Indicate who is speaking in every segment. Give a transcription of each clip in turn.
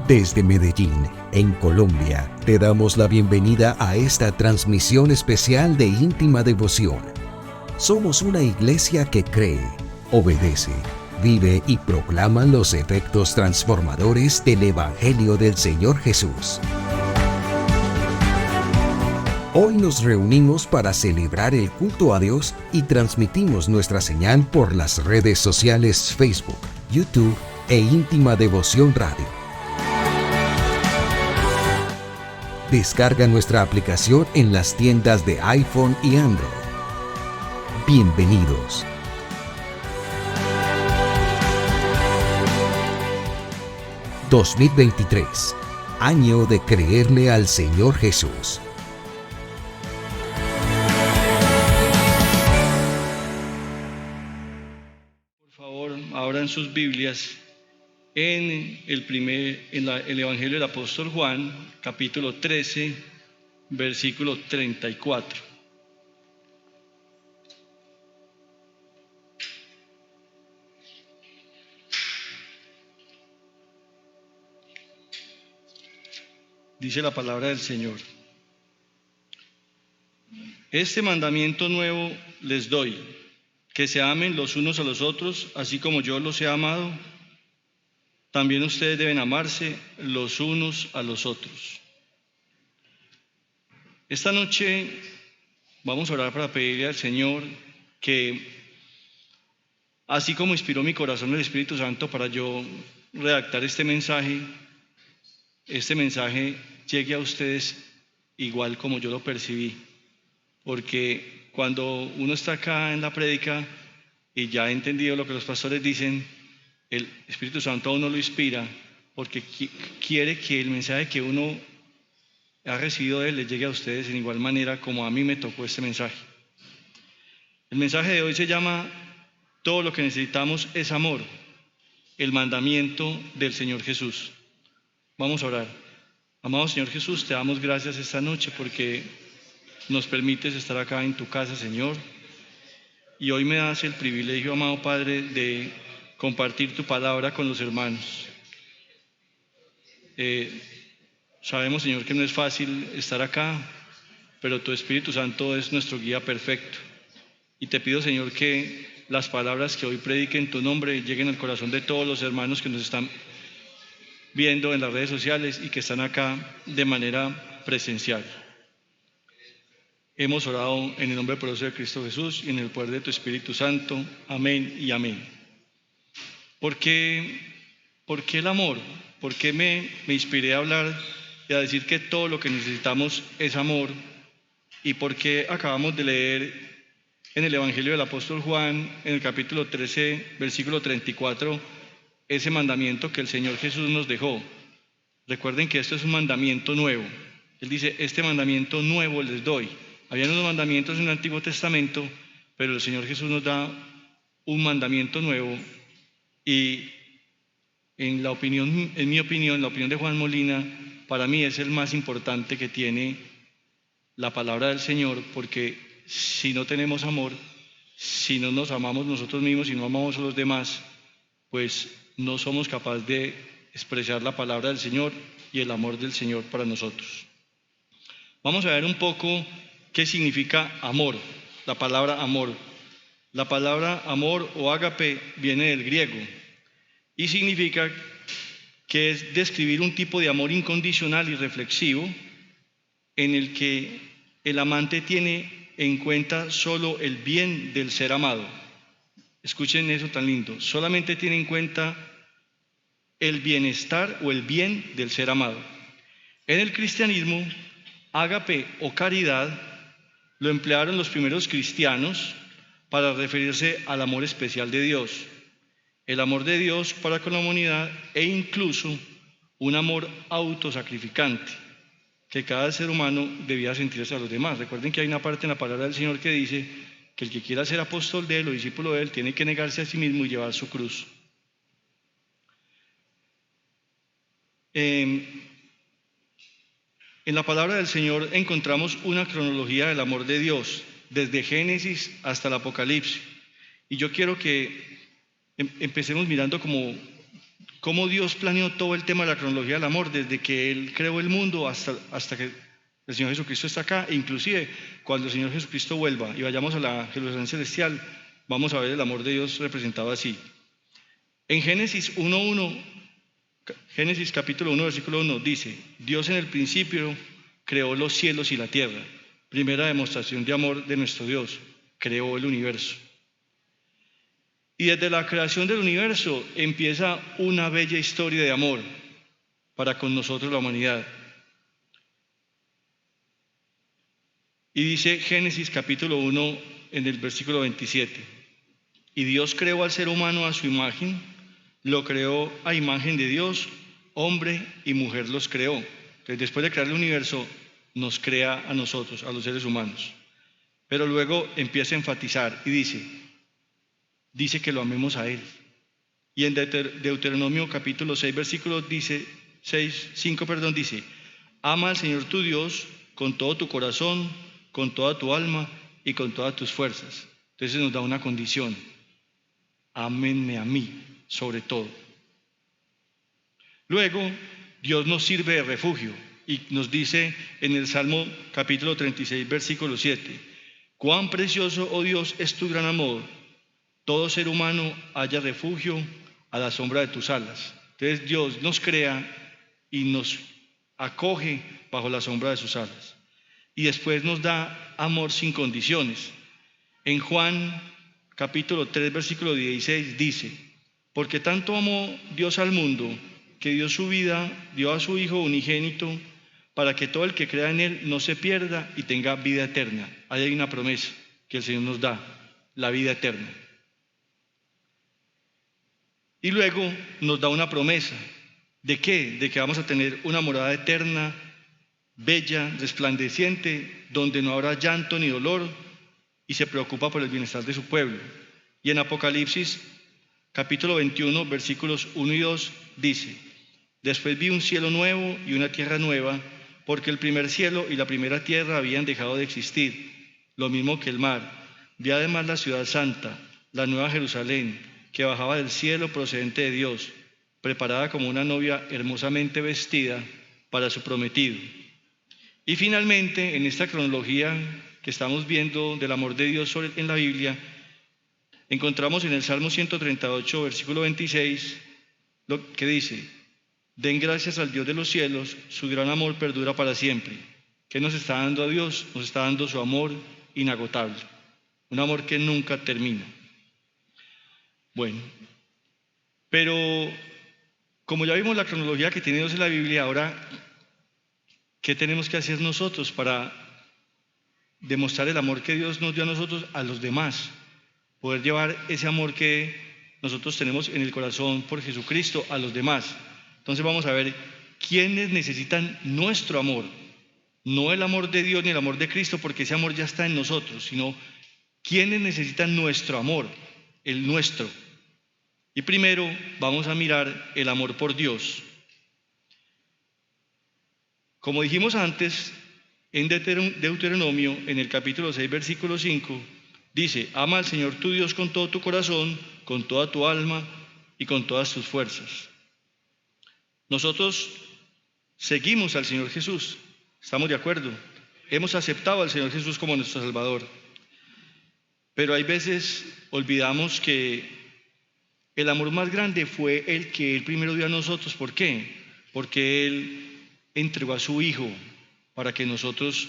Speaker 1: Desde Medellín, en Colombia, te damos la bienvenida a esta transmisión especial de Íntima Devoción. Somos una iglesia que cree, obedece, vive y proclama los efectos transformadores del Evangelio del Señor Jesús. Hoy nos reunimos para celebrar el culto a Dios y transmitimos nuestra señal por las redes sociales Facebook, YouTube e Íntima Devoción Radio. Descarga nuestra aplicación en las tiendas de iPhone y Android. Bienvenidos. ...2023... año de creerle al Señor Jesús.
Speaker 2: Por favor, abran sus Biblias en el Evangelio del Apóstol Juan, capítulo 13, versículo 34. Dice la palabra del Señor: Este mandamiento nuevo les doy, que se amen los unos a los otros, así como yo los he amado. También ustedes deben amarse los unos a los otros. Esta noche vamos a orar para pedirle al Señor que, así como inspiró mi corazón el Espíritu Santo para yo redactar este mensaje llegue a ustedes igual como yo lo percibí. Porque cuando uno está acá en la prédica y ya ha entendido lo que los pastores dicen, el Espíritu Santo a uno lo inspira porque quiere que el mensaje que uno ha recibido de él les llegue a ustedes en igual manera como a mí me tocó este mensaje. El mensaje de hoy se llama Todo lo que necesitamos es amor, el mandamiento del Señor Jesús. Vamos a orar. Amado Señor Jesús, te damos gracias esta noche porque nos permites estar acá en tu casa, Señor. Y hoy me das el privilegio, amado Padre, de compartir tu palabra con los hermanos. Sabemos, Señor, que no es fácil estar acá, pero tu Espíritu Santo es nuestro guía perfecto. Y te pido, Señor, que las palabras que hoy predique en tu nombre lleguen al corazón de todos los hermanos que nos están viendo en las redes sociales y que están acá de manera presencial. Hemos orado en el nombre poderoso de Cristo Jesús y en el poder de tu Espíritu Santo. Amén y amén. ¿Por qué el amor? ¿Por qué me inspiré a hablar y a decir que todo lo que necesitamos es amor? ¿Y por qué acabamos de leer en el Evangelio del Apóstol Juan, en el capítulo 13, versículo 34, ese mandamiento que el Señor Jesús nos dejó? Recuerden que esto es un mandamiento nuevo. Él dice: este mandamiento nuevo les doy. Habían unos mandamientos en el Antiguo Testamento, pero el Señor Jesús nos da un mandamiento nuevo. Y en mi opinión, la opinión de Juan Molina, para mí es el más importante que tiene la palabra del Señor, porque si no tenemos amor, si no nos amamos nosotros mismos, si no amamos a los demás, pues no somos capaces de expresar la palabra del Señor y el amor del Señor para nosotros. Vamos a ver un poco qué significa amor, la palabra amor. La palabra amor o ágape viene del griego y significa que es describir un tipo de amor incondicional y reflexivo en el que el amante tiene en cuenta solo el bien del ser amado. Escuchen eso tan lindo: solamente tiene en cuenta el bienestar o el bien del ser amado. En el cristianismo, ágape o caridad lo emplearon los primeros cristianos para referirse al amor especial de Dios, el amor de Dios para con la humanidad e incluso un amor autosacrificante que cada ser humano debía sentirse a los demás. Recuerden que hay una parte en la palabra del Señor que dice que el que quiera ser apóstol de Él o discípulo de Él tiene que negarse a sí mismo y llevar su cruz. En la palabra del Señor encontramos una cronología del amor de Dios, desde Génesis hasta el Apocalipsis. Y yo quiero que empecemos mirando como cómo Dios planeó todo el tema de la cronología del amor, desde que Él creó el mundo hasta que el Señor Jesucristo está acá, e inclusive cuando el Señor Jesucristo vuelva y vayamos a la Jerusalén celestial, vamos a ver el amor de Dios representado así. En Génesis 1:1, Génesis capítulo 1, versículo 1, dice: Dios en el principio creó los cielos y la tierra. Primera demostración de amor de nuestro Dios, creó el universo. Y desde la creación del universo empieza una bella historia de amor para con nosotros, la humanidad. Y dice Génesis capítulo 1 en el versículo 27: Y Dios creó al ser humano a su imagen, lo creó a imagen de Dios, hombre y mujer los creó. Entonces, después de crear el universo, nos crea a nosotros, a los seres humanos. Pero luego empieza a enfatizar y dice que lo amemos a Él. Y en Deuteronomio capítulo 6, versículo 5, dice: ama al Señor tu Dios con todo tu corazón, con toda tu alma y con todas tus fuerzas. Entonces nos da una condición: ámenme a mí sobre todo. Luego, Dios nos sirve de refugio y nos dice en el Salmo capítulo 36, versículo 7: cuán precioso, oh Dios, es tu gran amor. Todo ser humano halla refugio a la sombra de tus alas. Entonces Dios nos crea y nos acoge bajo la sombra de sus alas. Y después nos da amor sin condiciones. En Juan capítulo 3, versículo 16 dice: porque tanto amó Dios al mundo, que dio su vida, dio a su Hijo unigénito, para que todo el que crea en Él no se pierda y tenga vida eterna. Ahí hay una promesa que el Señor nos da, la vida eterna. Y luego nos da una promesa. ¿De qué? De que vamos a tener una morada eterna, bella, resplandeciente, donde no habrá llanto ni dolor, y se preocupa por el bienestar de su pueblo. Y en Apocalipsis capítulo 21, versículos 1 y 2 dice: después vi un cielo nuevo y una tierra nueva, porque el primer cielo y la primera tierra habían dejado de existir, lo mismo que el mar. Vi además la ciudad santa, la nueva Jerusalén, que bajaba del cielo procedente de Dios, preparada como una novia hermosamente vestida para su prometido. Y finalmente, en esta cronología que estamos viendo del amor de Dios en la Biblia, encontramos en el Salmo 138, versículo 26, lo que dice: den gracias al Dios de los cielos, su gran amor perdura para siempre. ¿Qué nos está dando a Dios? Nos está dando su amor inagotable, un amor que nunca termina. Bueno, pero como ya vimos la cronología que tiene Dios en la Biblia, ahora, ¿qué tenemos que hacer nosotros para demostrar el amor que Dios nos dio a nosotros a los demás? Poder llevar ese amor que nosotros tenemos en el corazón por Jesucristo a los demás. Entonces vamos a ver quiénes necesitan nuestro amor, no el amor de Dios ni el amor de Cristo, porque ese amor ya está en nosotros, sino quiénes necesitan nuestro amor, el nuestro. Y primero vamos a mirar el amor por Dios. Como dijimos antes, en Deuteronomio, en el capítulo 6, versículo 5, dice: ama al Señor tu Dios con todo tu corazón, con toda tu alma y con todas tus fuerzas. Nosotros seguimos al Señor Jesús, ¿estamos de acuerdo? Hemos aceptado al Señor Jesús como nuestro Salvador. Pero hay veces olvidamos que el amor más grande fue el que Él primero dio a nosotros. ¿Por qué? Porque Él entregó a su Hijo para que nosotros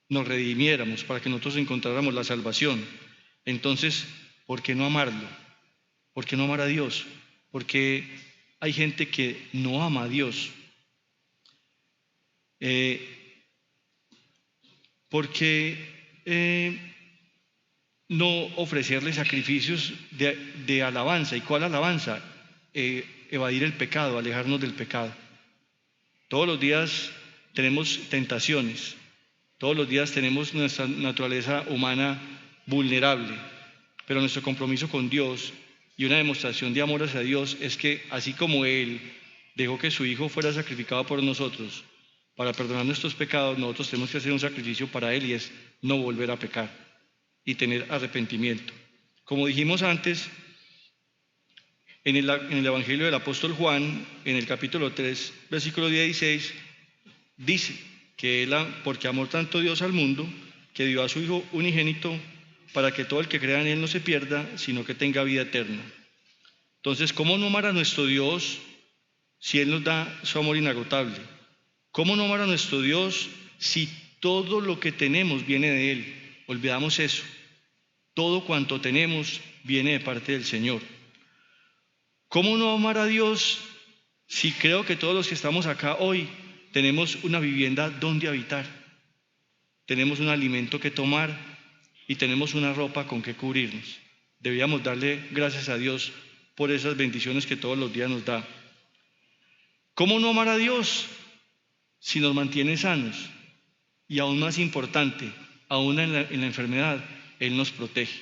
Speaker 2: nos redimiéramos, para que nosotros encontráramos la salvación. Entonces, ¿por qué no amarlo? ¿Por qué no amar a Dios? Porque hay gente que no ama a Dios. No ofrecerle sacrificios de alabanza. ¿Y cuál alabanza? Evadir el pecado, alejarnos del pecado. Todos los días tenemos tentaciones, todos los días tenemos nuestra naturaleza humana vulnerable, pero nuestro compromiso con Dios y una demostración de amor hacia Dios es que así como Él dejó que su Hijo fuera sacrificado por nosotros para perdonar nuestros pecados, nosotros tenemos que hacer un sacrificio para Él, y es no volver a pecar y tener arrepentimiento. Como dijimos antes, En el Evangelio del apóstol Juan, en el capítulo 3, versículo 16, dice que porque amó tanto Dios al mundo, que dio a su Hijo unigénito, para que todo el que crea en Él no se pierda, sino que tenga vida eterna. Entonces, ¿cómo no amar a nuestro Dios si Él nos da su amor inagotable? ¿Cómo no amar a nuestro Dios si todo lo que tenemos viene de Él? Olvidamos eso. Todo cuanto tenemos viene de parte del Señor. ¿Cómo no amar a Dios si creo que todos los que estamos acá hoy tenemos una vivienda donde habitar? Tenemos un alimento que tomar y tenemos una ropa con que cubrirnos. Deberíamos darle gracias a Dios por esas bendiciones que todos los días nos da. ¿Cómo no amar a Dios si nos mantiene sanos? Y aún más importante, aún en la enfermedad, Él nos protege.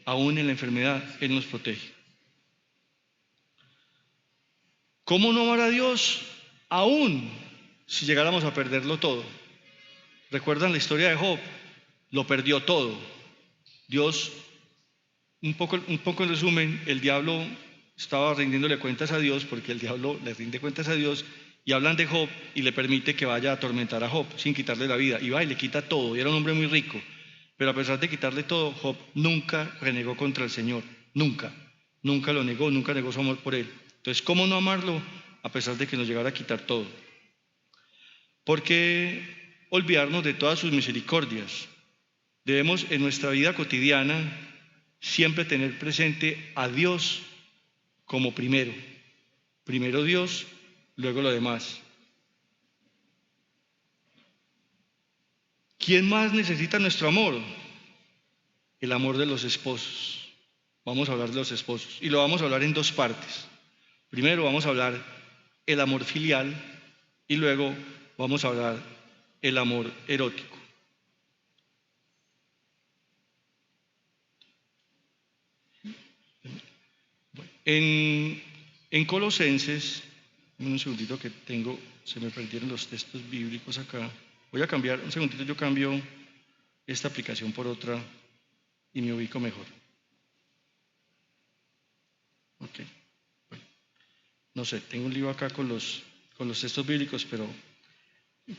Speaker 2: Aún en la enfermedad, Él nos protege. ¿Cómo no amar a Dios aún si llegáramos a perderlo todo? ¿Recuerdan la historia de Job? Lo perdió todo. Dios, un poco en resumen, el diablo estaba rindiéndole cuentas a Dios, porque el diablo le rinde cuentas a Dios, y hablan de Job y le permite que vaya a atormentar a Job sin quitarle la vida. Y va y le quita todo, y era un hombre muy rico. Pero a pesar de quitarle todo, Job nunca renegó contra el Señor. Nunca lo negó, nunca negó su amor por Él. Entonces, ¿cómo no amarlo a pesar de que nos llegara a quitar todo? ¿Por qué olvidarnos de todas sus misericordias? Debemos en nuestra vida cotidiana siempre tener presente a Dios como primero. Primero Dios, luego lo demás. ¿Quién más necesita nuestro amor? El amor de los esposos. Vamos a hablar de los esposos y lo vamos a hablar en dos partes. Primero vamos a hablar el amor filial y luego vamos a hablar el amor erótico. En Colosenses, un segundito que tengo, se me perdieron los textos bíblicos acá. Voy a cambiar, un segundito, yo cambio esta aplicación por otra y me ubico mejor. Ok. Bueno. No sé, tengo un lío acá con los textos bíblicos, pero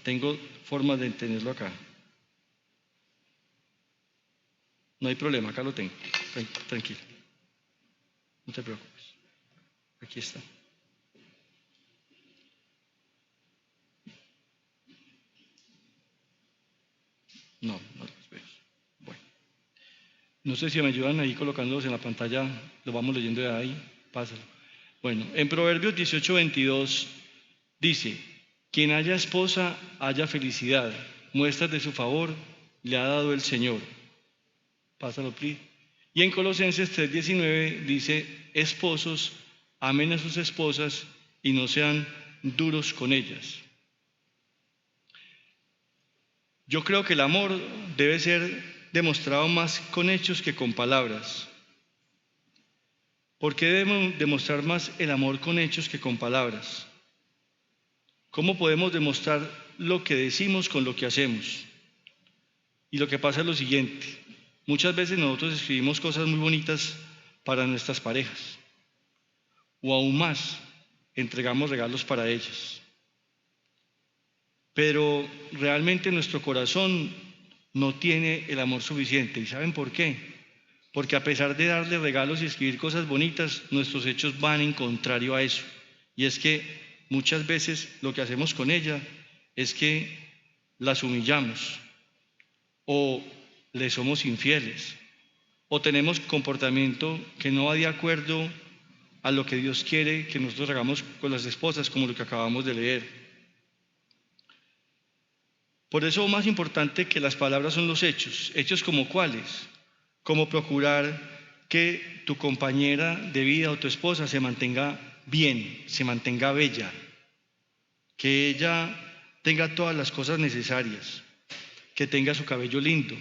Speaker 2: tengo formas de entenderlo acá. No hay problema, acá lo tengo. Tranquilo. No te preocupes. Aquí está. No los veo. Bueno. No sé si me ayudan ahí colocándolos en la pantalla. Lo vamos leyendo de ahí. Pásalo. Bueno, en Proverbios 18:22 dice: quien haya esposa, haya felicidad. Muestras de su favor le ha dado el Señor. Pásalo, please. Y en Colosenses 3:19 dice: esposos, amen a sus esposas y no sean duros con ellas. Yo creo que el amor debe ser demostrado más con hechos que con palabras. ¿Por qué debemos demostrar más el amor con hechos que con palabras? ¿Cómo podemos demostrar lo que decimos con lo que hacemos? Y lo que pasa es lo siguiente: muchas veces nosotros escribimos cosas muy bonitas para nuestras parejas, o aún más, entregamos regalos para ellas. Pero realmente nuestro corazón no tiene el amor suficiente. ¿Y saben por qué? Porque a pesar de darle regalos y escribir cosas bonitas, nuestros hechos van en contrario a eso. Y es que muchas veces lo que hacemos con ella es que las humillamos, o le somos infieles, o tenemos comportamiento que no va de acuerdo a lo que Dios quiere que nosotros hagamos con las esposas, como lo que acabamos de leer. Por eso, más importante que las palabras son los hechos. ¿Hechos como cuáles? Como procurar que tu compañera de vida o tu esposa se mantenga bien, se mantenga bella, que ella tenga todas las cosas necesarias, que tenga su cabello lindo,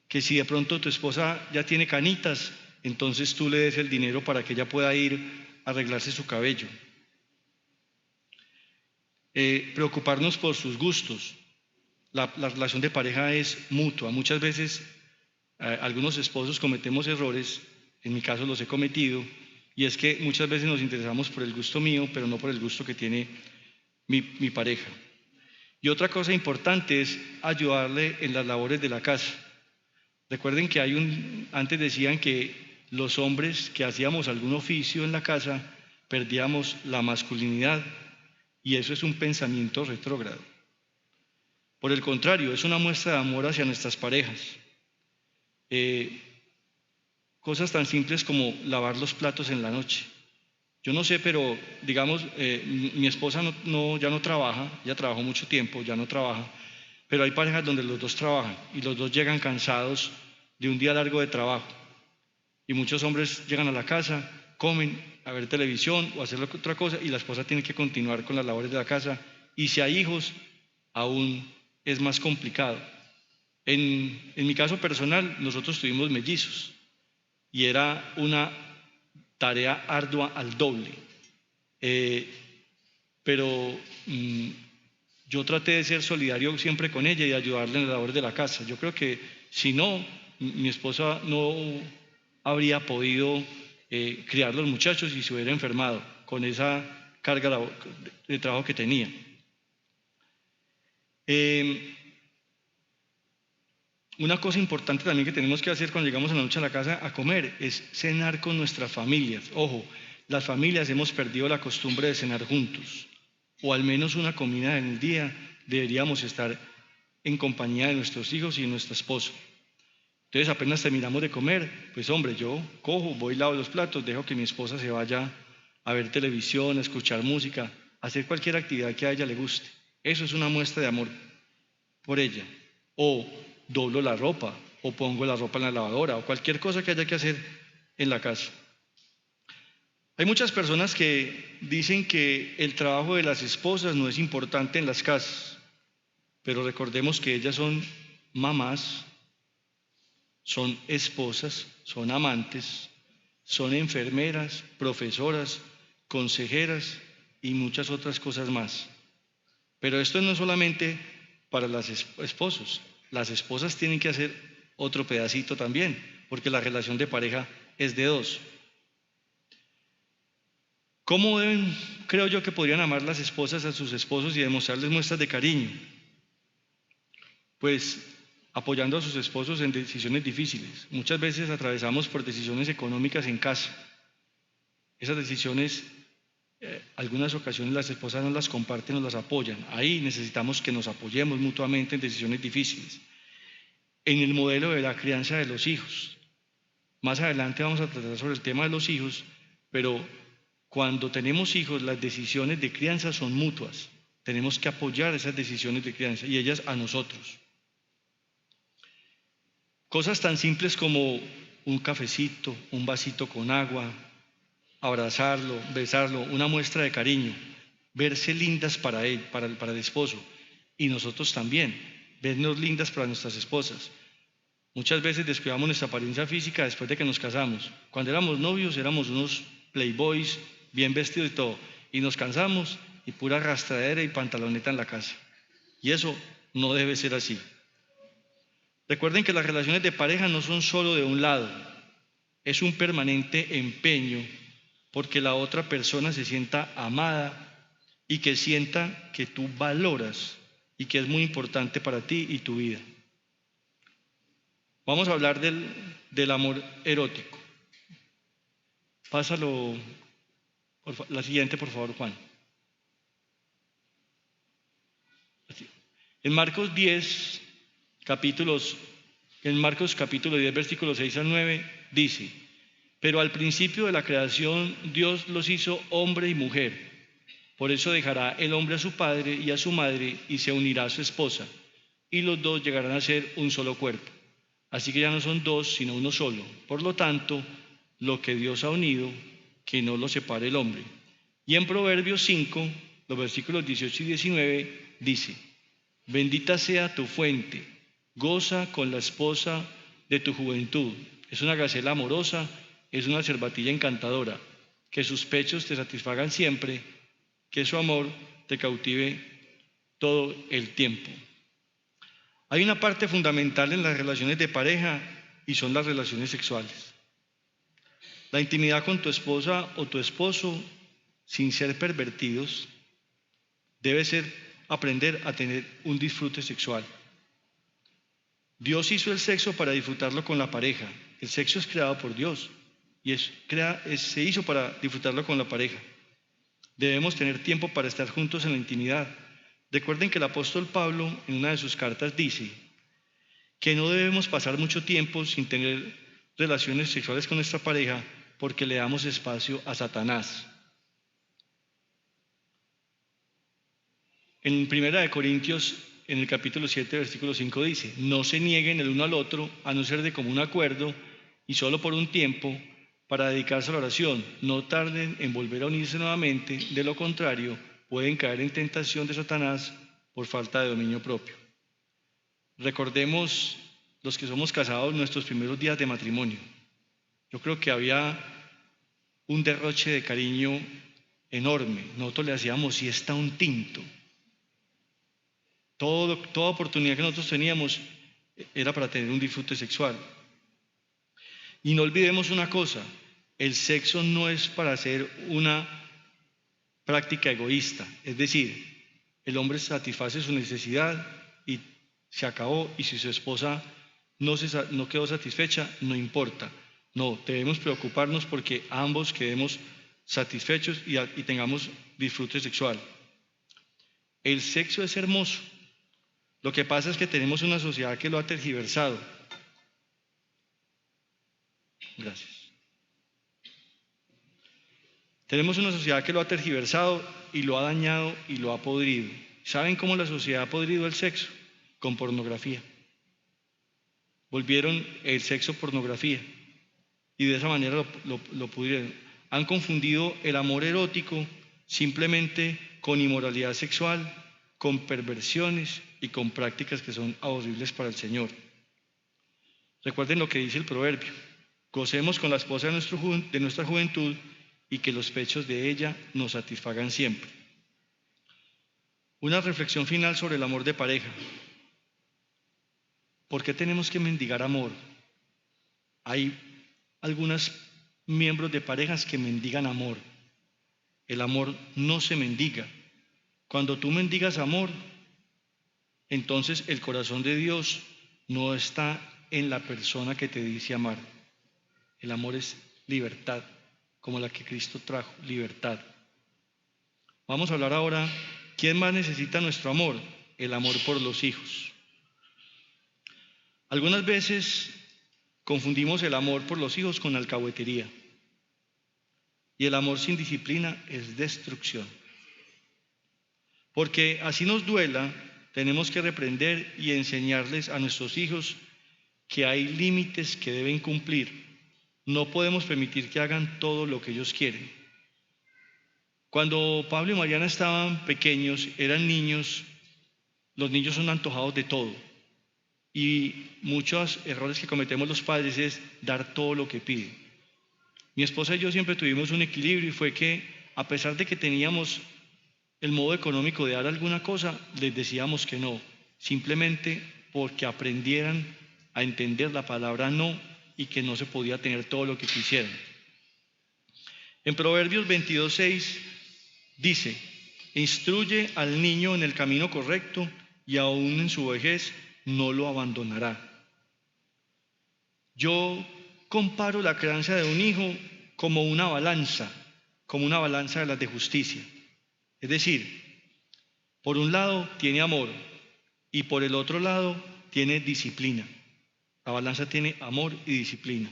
Speaker 2: que si de pronto tu esposa ya tiene canitas, entonces tú le des el dinero para que ella pueda ir a arreglarse su cabello. Preocuparnos por sus gustos. La relación de pareja es mutua. Muchas veces algunos esposos cometemos errores, en mi caso los he cometido, Y es que muchas veces nos interesamos por el gusto mío, pero no por el gusto que tiene mi pareja. Y otra cosa importante es ayudarle en las labores de la casa. Recuerden que antes decían que los hombres que hacíamos algún oficio en la casa perdíamos la masculinidad, y eso es un pensamiento retrógrado. Por el contrario, es una muestra de amor hacia nuestras parejas. Cosas tan simples como lavar los platos en la noche. Yo no sé, pero digamos, mi esposa ya no trabaja, ya trabajó mucho tiempo, ya no trabaja, pero hay parejas donde los dos trabajan y los dos llegan cansados de un día largo de trabajo. Y muchos hombres llegan a la casa, comen, a ver televisión o a hacer otra cosa, y la esposa tiene que continuar con las labores de la casa. Y si hay hijos, aún es más complicado. En mi caso personal, nosotros tuvimos mellizos y era una tarea ardua al doble. Pero yo traté de ser solidario siempre con ella y de ayudarle en la labor de la casa. Yo creo que si no, mi esposa no habría podido criar los muchachos y se hubiera enfermado con esa carga de trabajo que tenía. Una cosa importante también que tenemos que hacer cuando llegamos a la noche a la casa a comer es cenar con nuestras familias. Ojo, las familias hemos perdido la costumbre de cenar juntos, o al menos una comida en el día deberíamos estar en compañía de nuestros hijos y de nuestra esposa. Entonces apenas terminamos de comer, pues hombre, yo cojo, voy, lavo los platos, dejo que mi esposa se vaya a ver televisión, a escuchar música, a hacer cualquier actividad que a ella le guste. Eso es una muestra de amor por ella. O doblo la ropa, o pongo la ropa en la lavadora, o cualquier cosa que haya que hacer en la casa. Hay muchas personas que dicen que el trabajo de las esposas no es importante en las casas, pero recordemos que ellas son mamás, son esposas, son amantes, son enfermeras, profesoras, consejeras y muchas otras cosas más. Pero esto no es solamente para los esposos. Las esposas tienen que hacer otro pedacito también, porque la relación de pareja es de dos. ¿Cómo creo yo que podrían amar las esposas a sus esposos y demostrarles muestras de cariño? Pues apoyando a sus esposos en decisiones difíciles. Muchas veces atravesamos por decisiones económicas en casa. Esas decisiones, algunas ocasiones las esposas no las comparten, no las apoyan. Ahí necesitamos que nos apoyemos mutuamente en decisiones difíciles. En el modelo de la crianza de los hijos. Más adelante vamos a tratar sobre el tema de los hijos, pero cuando tenemos hijos, las decisiones de crianza son mutuas. Tenemos que apoyar esas decisiones de crianza y ellas a nosotros. Cosas tan simples como un cafecito, un vasito con agua, abrazarlo, besarlo, una muestra de cariño, verse lindas para él, para el esposo, y nosotros también, vernos lindas para nuestras esposas. Muchas veces descuidamos nuestra apariencia física después de que nos casamos. Cuando éramos novios éramos unos playboys, bien vestidos y todo, y nos cansamos y pura arrastradera y pantaloneta en la casa. Y eso no debe ser así. Recuerden que las relaciones de pareja no son solo de un lado, es un permanente empeño porque la otra persona se sienta amada y que sienta que tú valoras y que es muy importante para ti y tu vida. Vamos a hablar del amor erótico. Pásalo, la siguiente por favor, Juan. En Marcos capítulo 10, versículos 6 al 9, dice: pero al principio de la creación Dios los hizo hombre y mujer. Por eso dejará el hombre a su padre y a su madre y se unirá a su esposa, y los dos llegarán a ser un solo cuerpo. Así que ya no son dos, sino uno solo. Por lo tanto, lo que Dios ha unido, que no lo separe el hombre. Y en Proverbios 5, los versículos 18 y 19, dice: bendita sea tu fuente, goza con la esposa de tu juventud. Es una gacela amorosa, es una cervatilla encantadora. Que sus pechos te satisfagan siempre, que su amor te cautive todo el tiempo. Hay una parte fundamental en las relaciones de pareja y son las relaciones sexuales. La intimidad con tu esposa o tu esposo, sin ser pervertidos, debe ser aprender a tener un disfrute sexual. Dios hizo el sexo para disfrutarlo con la pareja. El sexo es creado por Dios y se hizo para disfrutarlo con la pareja. Debemos tener tiempo para estar juntos en la intimidad. Recuerden que el apóstol Pablo en una de sus cartas dice que no debemos pasar mucho tiempo sin tener relaciones sexuales con nuestra pareja porque le damos espacio a Satanás. En 1 Corintios, en el capítulo 7, versículo 5 dice: no se nieguen el uno al otro, a no ser de común acuerdo y solo por un tiempo, para dedicarse a la oración. No tarden en volver a unirse nuevamente, de lo contrario, pueden caer en tentación de Satanás por falta de dominio propio. Recordemos, los que somos casados, nuestros primeros días de matrimonio. Yo creo que había un derroche de cariño enorme. Nosotros le hacíamos siesta a un tinto. Toda oportunidad que nosotros teníamos era para tener un disfrute sexual. Y no olvidemos una cosa: el sexo no es para hacer una práctica egoísta. Es decir, el hombre satisface su necesidad y se acabó, y si su esposa no quedó satisfecha, no importa. No, debemos preocuparnos porque ambos quedemos satisfechos y tengamos disfrute sexual. El sexo es hermoso. Lo que pasa es que tenemos una sociedad que lo ha tergiversado. Gracias. Tenemos una sociedad que lo ha tergiversado y lo ha dañado y lo ha podrido. ¿Saben cómo la sociedad ha podrido el sexo? Con pornografía. Volvieron el sexo pornografía y de esa manera lo pudrieron. Han confundido el amor erótico simplemente con inmoralidad sexual, con perversiones y con prácticas que son aborrecibles para el Señor. Recuerden lo que dice el proverbio: gocemos con la esposa de nuestra juventud y que los pechos de ella nos satisfagan siempre. Una reflexión final sobre el amor de pareja. ¿Por qué tenemos que mendigar amor? Hay algunos miembros de parejas que mendigan amor. El amor no se mendiga. Cuando tú mendigas amor, entonces el corazón de Dios no está en la persona que te dice amar. El amor es libertad, como la que Cristo trajo, libertad. Vamos a hablar ahora, ¿quién más necesita nuestro amor? El amor por los hijos. Algunas veces confundimos el amor por los hijos con alcahuetería. Y el amor sin disciplina es destrucción. Porque así nos duela, tenemos que reprender y enseñarles a nuestros hijos que hay límites que deben cumplir. No podemos permitir que hagan todo lo que ellos quieren. Cuando Pablo y Mariana estaban pequeños, eran niños, los niños son antojados de todo. Y muchos errores que cometemos los padres es dar todo lo que piden. Mi esposa y yo siempre tuvimos un equilibrio y fue que, a pesar de que teníamos el modo económico de dar alguna cosa, les decíamos que no, simplemente porque aprendieran a entender la palabra no y que no se podía tener todo lo que quisieran. En Proverbios 22:6 dice: instruye al niño en el camino correcto y aún en su vejez no lo abandonará. Yo comparo la crianza de un hijo como una balanza de las de justicia. Es decir, por un lado tiene amor y por el otro lado tiene disciplina. La balanza tiene amor y disciplina.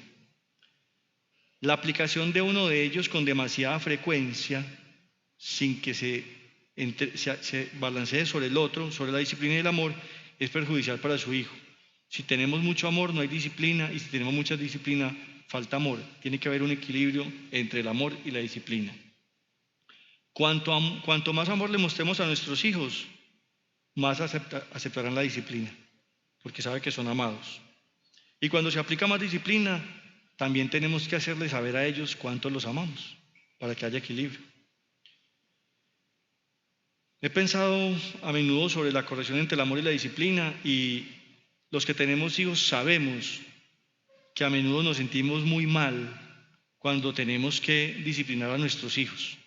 Speaker 2: La aplicación de uno de ellos con demasiada frecuencia, sin que se balancee sobre el otro, sobre la disciplina y el amor, es perjudicial para su hijo. Si tenemos mucho amor, no hay disciplina, y si tenemos mucha disciplina, falta amor. Tiene que haber un equilibrio entre el amor y la disciplina. Cuanto más amor le mostremos a nuestros hijos, más aceptarán la disciplina, porque saben que son amados. Y cuando se aplica más disciplina, también tenemos que hacerles saber a ellos cuánto los amamos, para que haya equilibrio. He pensado a menudo sobre la corrección entre el amor y la disciplina, y los que tenemos hijos sabemos que a menudo nos sentimos muy mal cuando tenemos que disciplinar a nuestros hijos.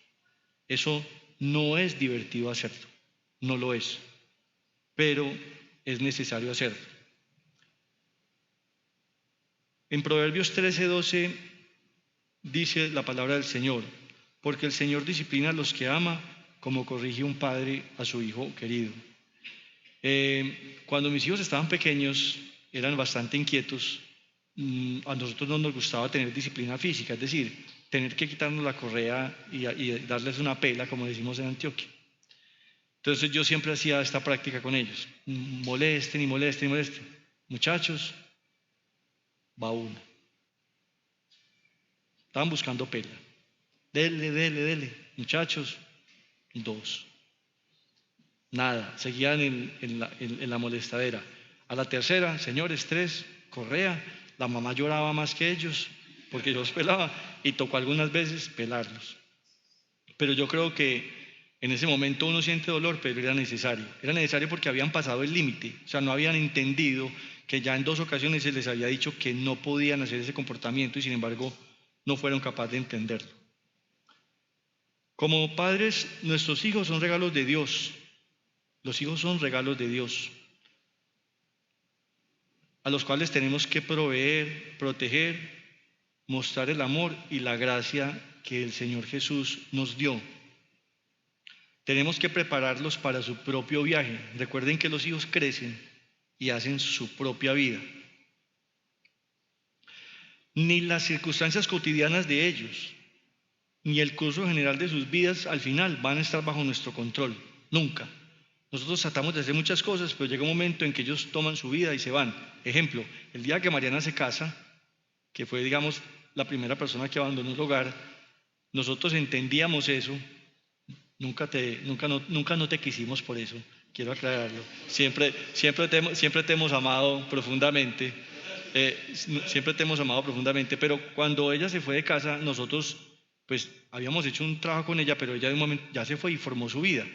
Speaker 2: Eso no es divertido hacerlo, no lo es, pero es necesario hacerlo. En Proverbios 13:12 dice la palabra del Señor: porque el Señor disciplina a los que ama, como corrige un padre a su hijo querido. Cuando mis hijos estaban pequeños, eran bastante inquietos. A nosotros no nos gustaba tener disciplina física, es decir, tener que quitarnos la correa y darles una pela, como decimos en Antioquia. Entonces yo siempre hacía esta práctica con ellos: molesten y molesten y molesten. Muchachos, va una. Estaban buscando pela. Dele. Muchachos, 2. Nada, seguían en la molestadera. A la tercera, señores, 3, correa. La mamá lloraba más que ellos porque yo los pelaba y tocó algunas veces pelarlos. Pero yo creo que en ese momento uno siente dolor, pero era necesario. Era necesario porque habían pasado el límite, o sea, no habían entendido que ya en 2 ocasiones se les había dicho que no podían hacer ese comportamiento y sin embargo no fueron capaces de entenderlo. Como padres, nuestros hijos son regalos de Dios. Los hijos son regalos de Dios, a los cuales tenemos que proveer, proteger, mostrar el amor y la gracia que el Señor Jesús nos dio. Tenemos que prepararlos para su propio viaje. Recuerden que los hijos crecen y hacen su propia vida. Ni las circunstancias cotidianas de ellos, ni el curso general de sus vidas al final van a estar bajo nuestro control. Nunca. Nosotros tratamos de hacer muchas cosas, pero llega un momento en que ellos toman su vida y se van. Ejemplo, el día que Mariana se casa, que fue, digamos, la primera persona que abandonó el hogar, nosotros entendíamos eso. Nunca no te quisimos por eso, quiero aclararlo. Siempre te hemos amado profundamente. Siempre te hemos amado profundamente, pero cuando ella se fue de casa, nosotros pues habíamos hecho un trabajo con ella, pero ella de un momento ya se fue y formó su vida.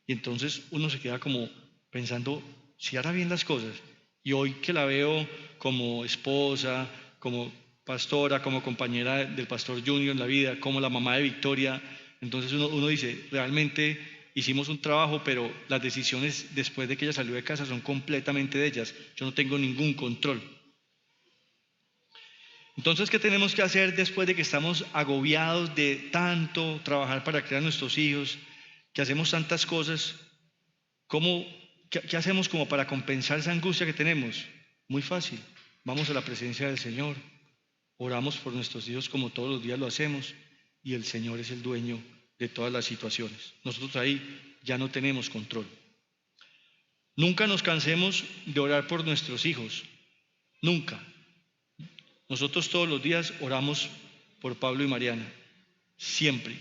Speaker 2: Y entonces uno se queda como pensando, si hará bien las cosas. Y hoy que la veo como esposa, como pastora, como compañera del pastor Junior en la vida, como la mamá de Victoria, entonces uno dice, realmente hicimos un trabajo, pero las decisiones después de que ella salió de casa son completamente de ellas. Yo no tengo ningún control. Entonces, ¿qué tenemos que hacer después de que estamos agobiados de tanto trabajar para criar a nuestros hijos, que hacemos tantas cosas? ¿Qué hacemos como para compensar esa angustia que tenemos? Muy fácil, vamos a la presencia del Señor, oramos por nuestros hijos como todos los días lo hacemos y el Señor es el dueño de todas las situaciones. Nosotros ahí ya no tenemos control. Nunca nos cansemos de orar por nuestros hijos, nunca. Nosotros todos los días oramos por Pablo y Mariana, siempre.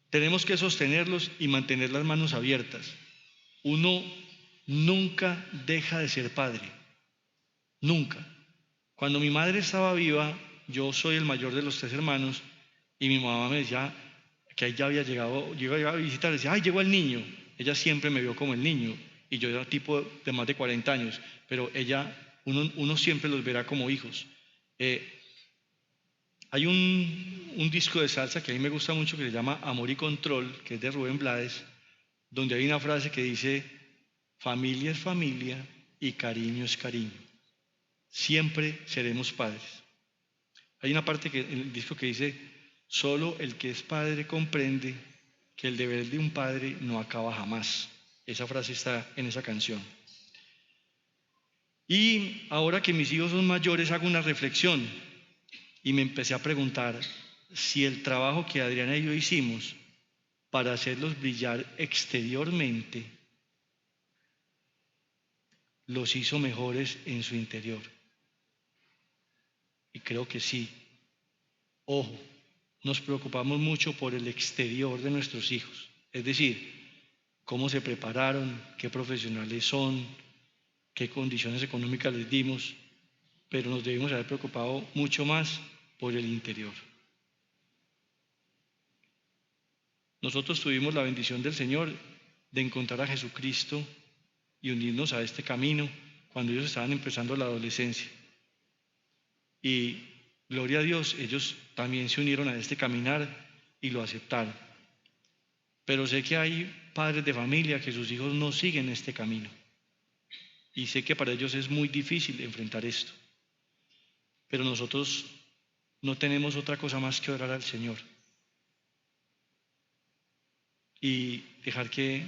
Speaker 2: Tenemos que sostenerlos y mantener las manos abiertas. Uno nunca deja de ser padre, nunca. Cuando mi madre estaba viva, yo soy el mayor de los 3 hermanos, y mi mamá me decía que ella había llegado, yo iba a visitar, decía, ¡ay, llegó el niño! Ella siempre me vio como el niño, y yo era tipo de más de 40 años, pero uno siempre los verá como hijos. Hay un disco de salsa que a mí me gusta mucho que se llama Amor y Control, que es de Rubén Blades, donde hay una frase que dice, familia es familia y cariño es cariño. Siempre seremos padres. Hay una parte en el disco que dice, solo el que es padre comprende que el deber de un padre no acaba jamás. Esa frase está en esa canción. Y ahora que mis hijos son mayores, hago una reflexión y me empecé a preguntar si el trabajo que Adriana y yo hicimos para hacerlos brillar exteriormente los hizo mejores en su interior. Y creo que sí. Ojo, nos preocupamos mucho por el exterior de nuestros hijos, es decir, cómo se prepararon, qué profesionales son, qué condiciones económicas les dimos, pero nos debemos haber preocupado mucho más por el interior. Nosotros tuvimos la bendición del Señor de encontrar a Jesucristo y unirnos a este camino cuando ellos estaban empezando la adolescencia. Y gloria a Dios, ellos también se unieron a este caminar y lo aceptaron. Pero sé que hay padres de familia que sus hijos no siguen este camino. Y sé que para ellos es muy difícil enfrentar esto. Pero nosotros no tenemos otra cosa más que orar al Señor. Y dejar que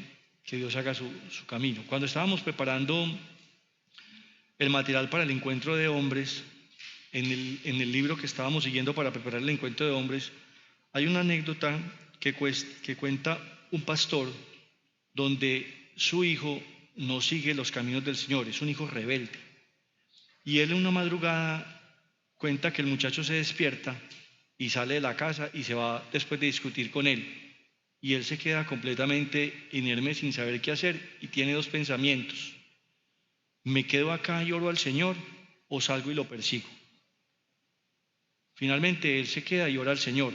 Speaker 2: Dios haga su camino. Cuando estábamos preparando el material para el encuentro de hombres, en el libro que estábamos siguiendo para preparar el encuentro de hombres, hay una anécdota que cuenta un pastor donde su hijo no sigue los caminos del Señor, es un hijo rebelde. Y él en una madrugada cuenta que el muchacho se despierta y sale de la casa y se va después de discutir con él. Y él se queda completamente inerme sin saber qué hacer y tiene dos pensamientos. ¿Me quedo acá y oro al Señor o salgo y lo persigo? Finalmente él se queda y ora al Señor.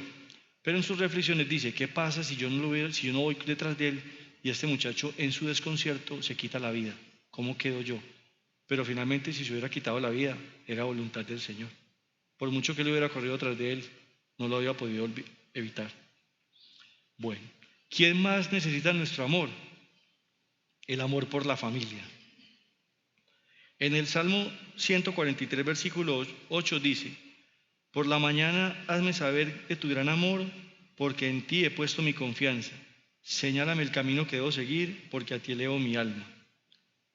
Speaker 2: Pero en sus reflexiones dice, ¿qué pasa si yo no voy detrás de él y este muchacho en su desconcierto se quita la vida? ¿Cómo quedo yo? Pero finalmente si se hubiera quitado la vida, era voluntad del Señor. Por mucho que él hubiera corrido detrás de él, no lo había podido evitar. Bueno, ¿quién más necesita nuestro amor? El amor por la familia. En el Salmo 143, versículo 8 dice, por la mañana hazme saber de tu gran amor, porque en ti he puesto mi confianza. Señálame el camino que debo seguir, porque a ti elevo mi alma.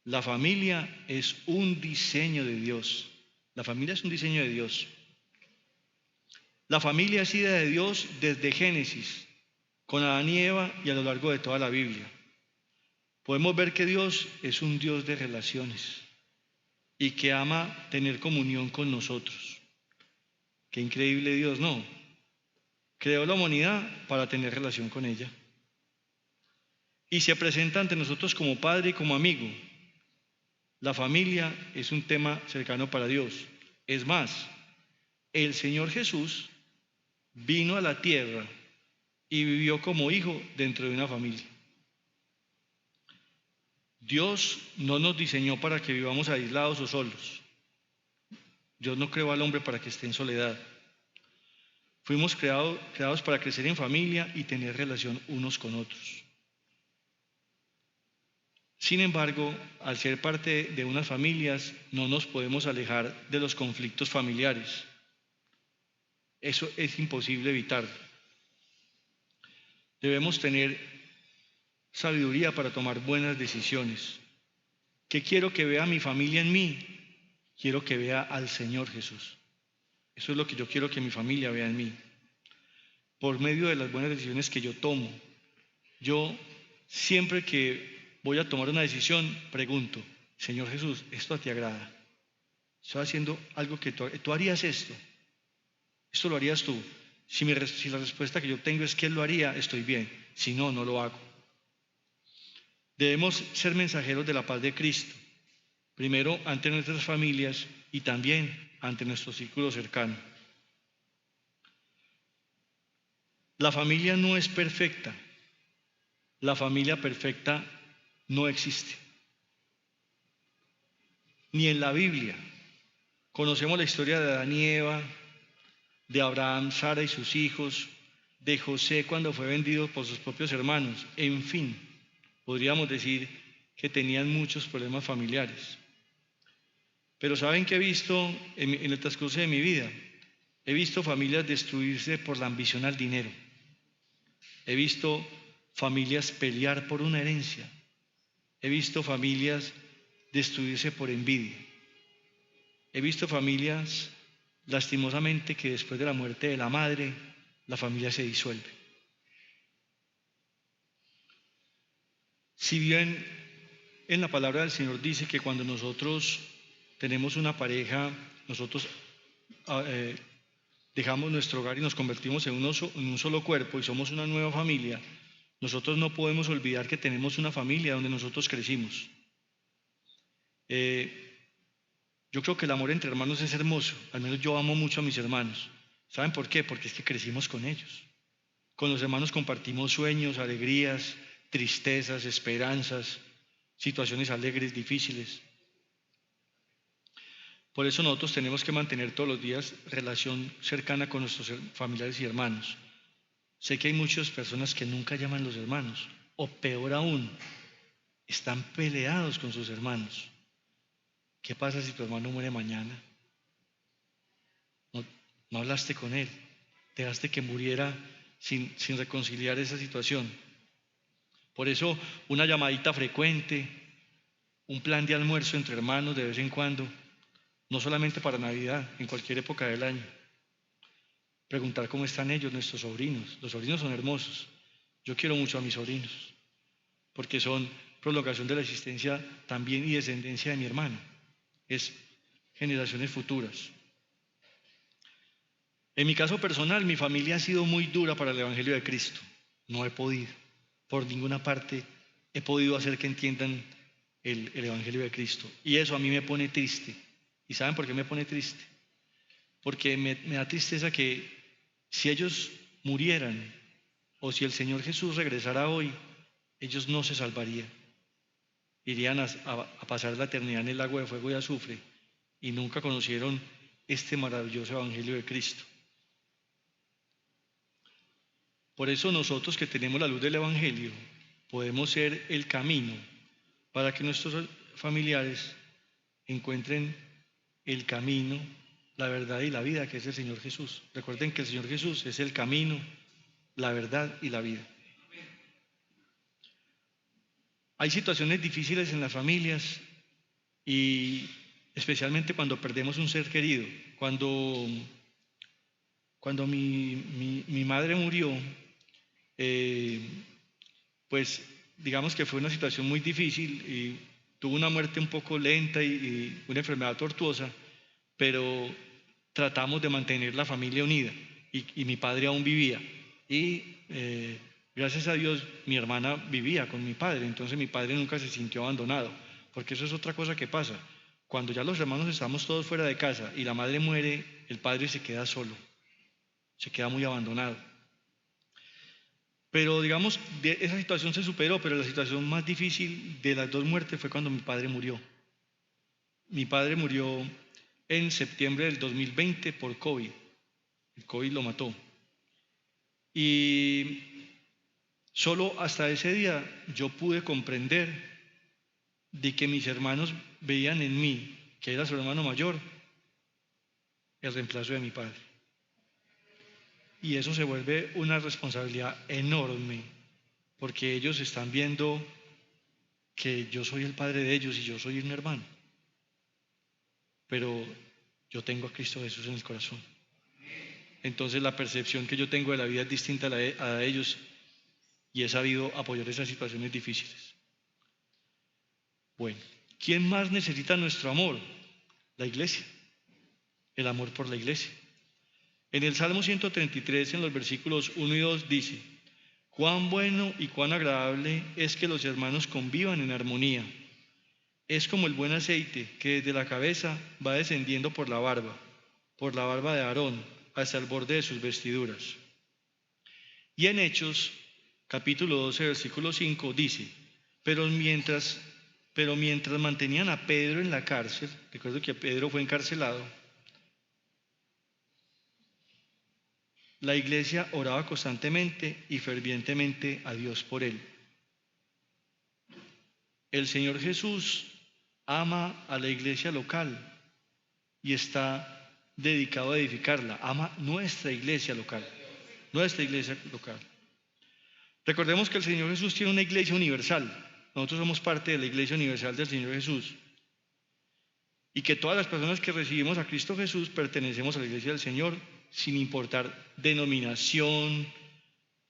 Speaker 2: La familia es un diseño de Dios. La familia es un diseño de Dios. La familia es idea de Dios desde Génesis, con Adán y Eva y a lo largo de toda la Biblia. Podemos ver que Dios es un Dios de relaciones y que ama tener comunión con nosotros. Qué increíble Dios, ¿no? Creó la humanidad para tener relación con ella. Y se presenta ante nosotros como padre y como amigo. La familia es un tema cercano para Dios. Es más, el Señor Jesús vino a la tierra y vivió como hijo dentro de una familia. Dios no nos diseñó para que vivamos aislados o solos. Dios no creó al hombre para que esté en soledad. Fuimos creados para crecer en familia y tener relación unos con otros. Sin embargo, al ser parte de unas familias, no nos podemos alejar de los conflictos familiares. Eso es imposible evitar. Debemos tener sabiduría para tomar buenas decisiones. ¿Qué quiero que vea mi familia en mí? Quiero que vea al Señor Jesús. Eso es lo que yo quiero que mi familia vea en mí. Por medio de las buenas decisiones que yo tomo, yo siempre que voy a tomar una decisión, pregunto, Señor Jesús, ¿esto te agrada? Estoy haciendo algo que tú harías esto. ¿Esto lo harías tú? Si la respuesta que yo tengo es que Él lo haría, estoy bien. Si no, no lo hago. Debemos ser mensajeros de la paz de Cristo. Primero ante nuestras familias y también ante nuestro círculo cercano. La familia no es perfecta. La familia perfecta no existe. Ni en la Biblia. Conocemos la historia de Adán y Eva, de Abraham, Sara y sus hijos, de José cuando fue vendido por sus propios hermanos. En fin, podríamos decir que tenían muchos problemas familiares. Pero ¿saben qué he visto en el transcurso de mi vida? He visto familias destruirse por la ambición al dinero. He visto familias pelear por una herencia. He visto familias destruirse por envidia. He visto familias, lastimosamente, que después de la muerte de la madre, la familia se disuelve. Si bien en la palabra del Señor dice que cuando nosotros tenemos una pareja, nosotros dejamos nuestro hogar y nos convertimos en un solo cuerpo y somos una nueva familia, nosotros no podemos olvidar que tenemos una familia donde nosotros crecimos. Yo creo que el amor entre hermanos es hermoso, al menos yo amo mucho a mis hermanos. ¿Saben por qué? Porque es que crecimos con ellos. Con los hermanos compartimos sueños, alegrías, tristezas, esperanzas, situaciones alegres, difíciles. Por eso nosotros tenemos que mantener todos los días relación cercana con nuestros familiares y hermanos. Sé que hay muchas personas que nunca llaman a los hermanos, o peor aún, están peleados con sus hermanos. ¿Qué pasa si tu hermano muere mañana? No hablaste con él, dejaste que muriera sin reconciliar esa situación. Por eso, una llamadita frecuente, un plan de almuerzo entre hermanos de vez en cuando, no solamente para Navidad, en cualquier época del año. Preguntar cómo están ellos, nuestros sobrinos. Los sobrinos son hermosos. Yo quiero mucho a mis sobrinos, porque son prolongación de la existencia también y descendencia de mi hermano. Es generaciones futuras. En mi caso personal, mi familia ha sido muy dura para el Evangelio de Cristo. No he podido, por ninguna parte he podido hacer que entiendan el Evangelio de Cristo. Y eso a mí me pone triste. ¿Y saben por qué me pone triste? Porque me da tristeza que si ellos murieran o si el Señor Jesús regresara hoy, ellos no se salvarían. Irían a pasar la eternidad en el lago de fuego y azufre y nunca conocieron este maravilloso Evangelio de Cristo. Por eso nosotros que tenemos la luz del Evangelio podemos ser el camino para que nuestros familiares encuentren el camino, la verdad y la vida, que es el Señor Jesús. Recuerden que el Señor Jesús es el camino, la verdad y la vida. Hay situaciones difíciles en las familias y especialmente cuando perdemos un ser querido. Cuando mi madre murió, pues digamos que fue una situación muy difícil y tuvo una muerte un poco lenta y una enfermedad tortuosa, pero tratamos de mantener la familia unida y mi padre aún vivía. Y gracias a Dios mi hermana vivía con mi padre, entonces mi padre nunca se sintió abandonado, porque eso es otra cosa que pasa. Cuando ya los hermanos estamos todos fuera de casa y la madre muere, el padre se queda solo, se queda muy abandonado. Pero digamos, esa situación se superó, pero la situación más difícil de las dos muertes fue cuando mi padre murió. Mi padre murió en septiembre del 2020 por COVID. El COVID lo mató. Y solo hasta ese día yo pude comprender de que mis hermanos veían en mí, que era su hermano mayor, el reemplazo de mi padre. Y eso se vuelve una responsabilidad enorme, porque ellos están viendo que yo soy el padre de ellos y yo soy un hermano. Pero yo tengo a Cristo Jesús en el corazón. Entonces la percepción que yo tengo de la vida es distinta a la de ellos y he sabido apoyar esas situaciones difíciles. Bueno, ¿quién más necesita nuestro amor? La iglesia. El amor por la iglesia. En el Salmo 133, en los versículos 1 y 2, dice: cuán bueno y cuán agradable es que los hermanos convivan en armonía. Es como el buen aceite que desde la cabeza va descendiendo por la barba de Aarón, hasta el borde de sus vestiduras. Y en Hechos, capítulo 12, versículo 5, dice: pero mientras mantenían a Pedro en la cárcel, recuerdo que Pedro fue encarcelado, la iglesia oraba constantemente y fervientemente a Dios por él. El Señor Jesús ama a la iglesia local y está dedicado a edificarla. Ama nuestra iglesia local. Recordemos que el Señor Jesús tiene una iglesia universal. Nosotros somos parte de la iglesia universal del Señor Jesús. Y que todas las personas que recibimos a Cristo Jesús pertenecemos a la iglesia del Señor, sin importar denominación,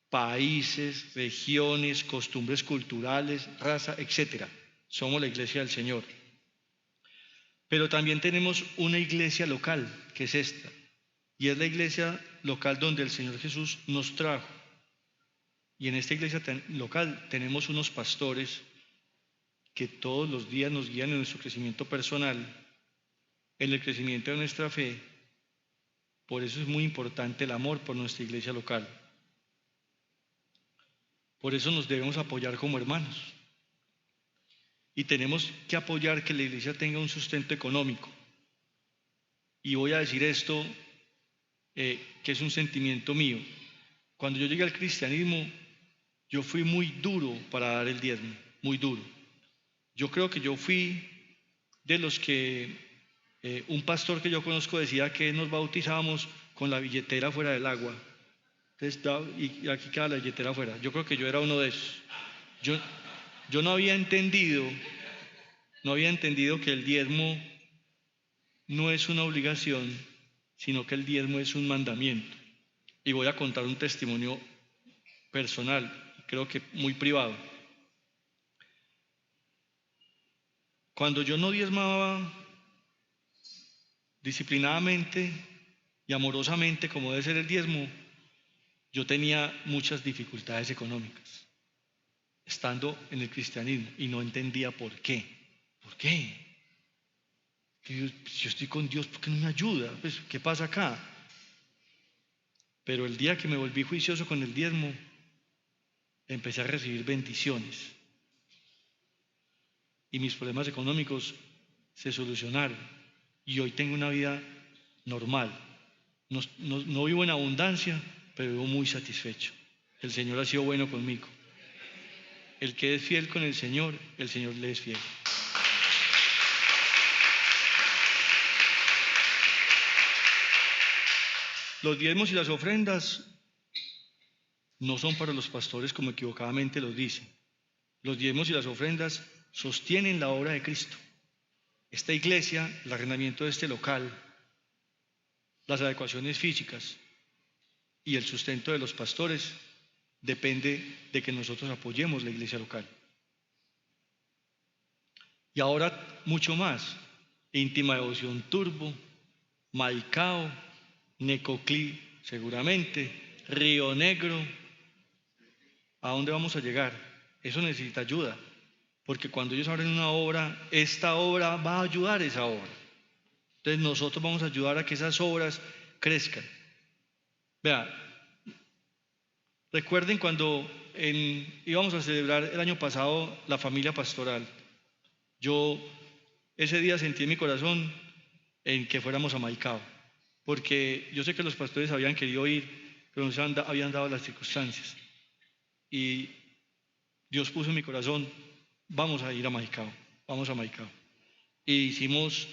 Speaker 2: países, regiones, costumbres culturales, raza, etc. Somos la iglesia del Señor. Pero también tenemos una iglesia local, que es esta, y es la iglesia local donde el Señor Jesús nos trajo. Y en esta iglesia local tenemos unos pastores que todos los días nos guían en nuestro crecimiento personal, en el crecimiento de nuestra fe. Por eso es muy importante el amor por nuestra iglesia local. Por eso nos debemos apoyar como hermanos. Y tenemos que apoyar que la iglesia tenga un sustento económico. Y voy a decir esto, que es un sentimiento mío. Cuando yo llegué al cristianismo, yo fui muy duro para dar el diezmo, muy duro. Yo creo que yo fui de los que un pastor que yo conozco decía que nos bautizábamos con la billetera fuera del agua. Entonces, y aquí queda la billetera afuera. Yo creo que yo era uno de esos. Yo no había entendido que el diezmo no es una obligación, sino que el diezmo es un mandamiento. Y voy a contar un testimonio personal, creo que muy privado. Cuando yo no diezmaba disciplinadamente y amorosamente, como debe ser el diezmo, yo tenía muchas dificultades económicas, estando en el cristianismo, y no entendía por qué. ¿Por qué? Si yo estoy con Dios, ¿por qué no me ayuda? Pues, ¿qué pasa acá? Pero el día que me volví juicioso con el diezmo, empecé a recibir bendiciones. Y mis problemas económicos se solucionaron. Y hoy tengo una vida normal. No vivo en abundancia, pero vivo muy satisfecho. El Señor ha sido bueno conmigo. El que es fiel con el Señor le es fiel. Los diezmos y las ofrendas no son para los pastores como equivocadamente los dicen. Los diezmos y las ofrendas sostienen la obra de Cristo. Esta iglesia, el arrendamiento de este local, las adecuaciones físicas y el sustento de los pastores depende de que nosotros apoyemos la iglesia local. Y ahora mucho más: Íntima Devoción Turbo, Maicao, Necoclí, seguramente, Río Negro. ¿A dónde vamos a llegar? Eso necesita ayuda, porque cuando ellos abren una obra, esta obra va a ayudar a esa obra. Entonces nosotros vamos a ayudar a que esas obras crezcan. Vea, recuerden cuando íbamos a celebrar el año pasado la familia pastoral. Yo ese día sentí en mi corazón en que fuéramos a Maicao, porque yo sé que los pastores habían querido ir, pero no se habían dado las circunstancias. Y Dios puso en mi corazón: vamos a ir a Maicao, vamos a Maicao. Y hicimos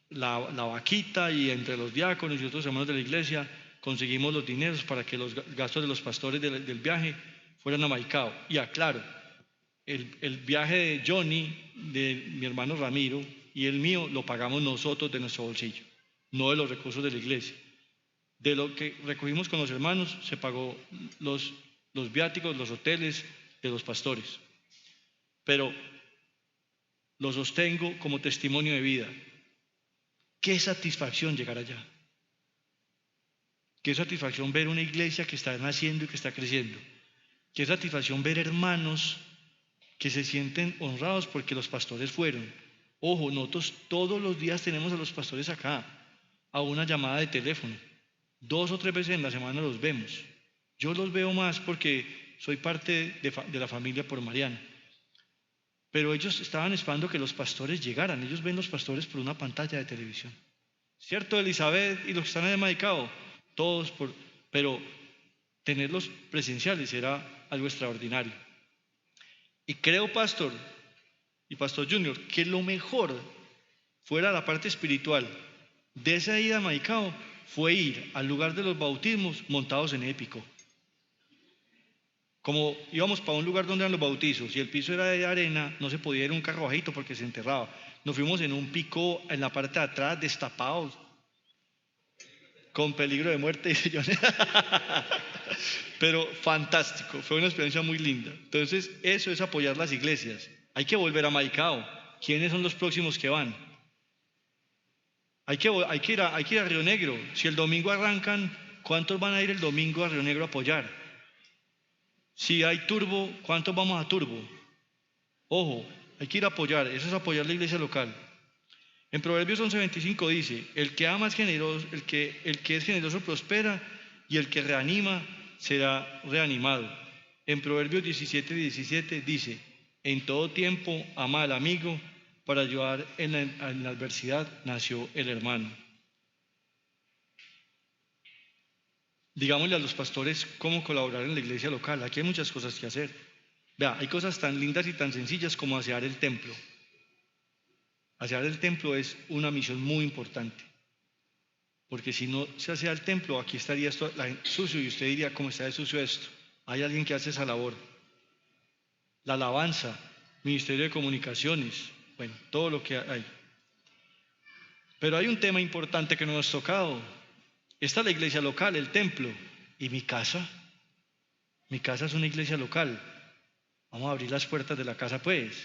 Speaker 2: la vaquita, y entre los diáconos y otros hermanos de la iglesia conseguimos los dineros para que los gastos de los pastores del viaje fueran a Maicao. Y aclaro, el viaje de Johnny, de mi hermano Ramiro, y el mío lo pagamos nosotros de nuestro bolsillo, no de los recursos de la iglesia. De lo que recogimos con los hermanos se pagó los viáticos, los hoteles de los pastores. Pero lo sostengo como testimonio de vida. Qué satisfacción llegar allá. Qué satisfacción ver una iglesia que está naciendo y que está creciendo. Qué satisfacción ver hermanos que se sienten honrados porque los pastores fueron. Ojo, nosotros todos los días tenemos a los pastores acá, a una llamada de teléfono. 2 o 3 veces en la semana los vemos. Yo los veo más porque soy parte de la familia por Mariana. Pero ellos estaban esperando que los pastores llegaran. Ellos ven los pastores por una pantalla de televisión. ¿Cierto, Elizabeth y los que están en Maicao? Todos pero tenerlos presenciales era algo extraordinario. Y creo, pastor y pastor Junior, que lo mejor fuera la parte espiritual de esa ida a Maicao fue ir al lugar de los bautismos montados en épico. Como íbamos para un lugar donde eran los bautizos y el piso era de arena, no se podía ir en un carro bajito porque se enterraba. Nos fuimos en un pico en la parte de atrás, destapados, con peligro de muerte, dice John. Pero fantástico, fue una experiencia muy linda. Entonces, eso es apoyar las iglesias. Hay que volver a Maicao. ¿Quiénes son los próximos que van? Hay que ir a Río Negro. Si el domingo arrancan, ¿cuántos van a ir el domingo a Río Negro a apoyar? Si hay turbo, ¿cuántos vamos a turbo? Ojo, hay que ir a apoyar. Eso es apoyar la iglesia local. En Proverbios 11:25 dice: el que ama es generoso, el que es generoso prospera, y el que reanima será reanimado. En Proverbios 17:17 dice: en todo tiempo ama al amigo, para ayudar en la adversidad nació el hermano. Digámosle a los pastores cómo colaborar en la iglesia local. Aquí hay muchas cosas que hacer. Vea, hay cosas tan lindas y tan sencillas como asear el templo. Asear el templo es una misión muy importante. Porque si no se asea el templo, aquí estaría esto sucio y usted diría, ¿cómo está de sucio esto? Hay alguien que hace esa labor. La alabanza, Ministerio de Comunicaciones, bueno, todo lo que hay. Pero hay un tema importante que no hemos tocado. Está la iglesia local, el templo. ¿Y mi casa? Mi casa es una iglesia local. Vamos a abrir las puertas de la casa, pues.